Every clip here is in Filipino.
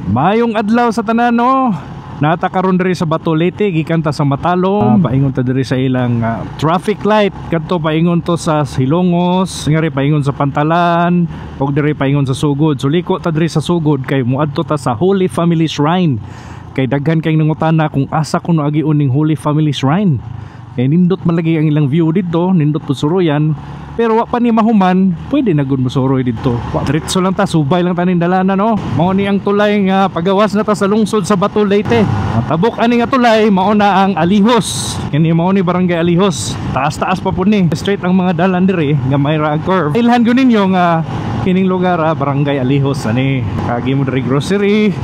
Mayong adlaw sa tanan no. Nata karon diri sa Bato Leyte gikan ta sa Matalom, paingon ta diri sa ilang traffic light. Kadto paingon to sa Hilongos, ngari paingon sa Pantalan, ug diri paingon sa Sugod. So liko ta diri sa Sugod kay muadto ta sa Holy Family Shrine. Kay daghan kay nangutana kung asa kuno agiun ning Holy Family Shrine. Kay nindot man lagi ang ilang view dito, nindot po suruyan. Pero wa pa ni mahuman, pwede na gud mo suroy dito. Wa diretso lang ta, subay lang ta ning dalanan no. Mao ni ang tulay nga pagawas na ta sa lungsod sa Bato Leyte. Matabok ani nga tulay mao na ang Alihos. Kini mao ni barangay Alihos. Taas-taas pa pud ni. Straight ang mga dalan diri nga may ra curve. Ilhan gyud ninyo nga kining lugar barangay Alihos ani. Kagi mo diri grocery,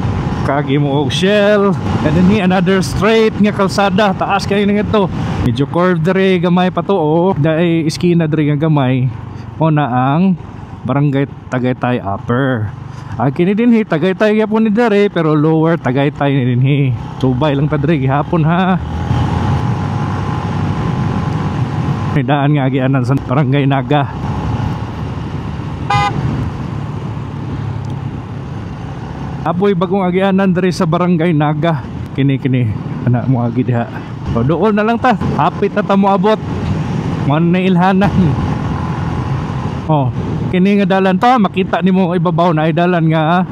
kagi mo og Shell, and then another straight nga kalsada taas kay nang ito. Medyo curve diri gamay pa to oh. Dai iskina diri nga gamay o na ang barangay Tagaytay Upper. Kini dinhi Tagaytay gyapon ni diri pero lower Tagaytay ni dinhi. Subay lang ta diri gihapon ha. May daan nga agianan sa barangay Naga. Apoy bagong agianan diri sa barangay Naga. Kini ana mo agi diha. O doon na lang ta. Hapit na ta mo abot. Man na ilhanan. Oh, kini nga dalan ta makita nimo ibabaw na ay dalan nga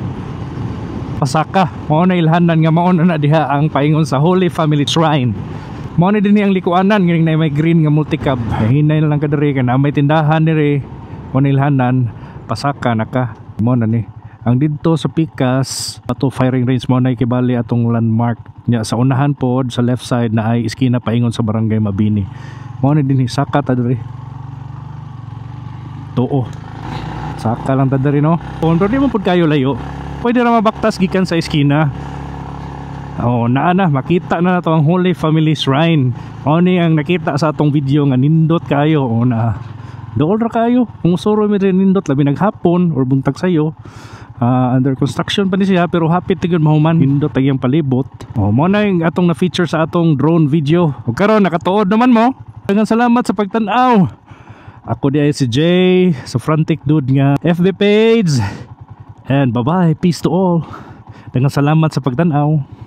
pasaka. Mao na ilhanan nga mao na diha ang paingon sa Holy Family Shrine. Mao ni dinhi ang likuanan nging na may green nga multicab. Hinay na lang ka diri kana may tindahan diri. Mao na ilhanan pasaka naka. Mao na ni. Ang dito sa Pikas ato firing range mo na ikibali atong landmark nya sa unahan pod sa left side na ay iskina paingon sa barangay Mabini. Mao ni dinhi saka ta diri. Tuo. Saka lang ta diri no. Kung di mo pod kayo layo, pwede ra mabaktas gikan sa iskina. Oh, naa na makita na nato ang Holy Family Shrine. Mao ni ang nakita sa atong video nga nindot kayo o na. Dool ra kayo. Kung suro mi rin nindot labi naghapon or buntag sayo. Under construction pa ni siya pero hapit tigod mahuman nindot tagyang palibot. Mo na yung atong na feature sa atong drone video. Ug karon nakatuod naman mo. Daghang salamat sa pagtan-aw. Ako di ay si Jay sa Frantic Dude nga FB page. And bye bye, peace to all. Daghang salamat sa pagtan-aw.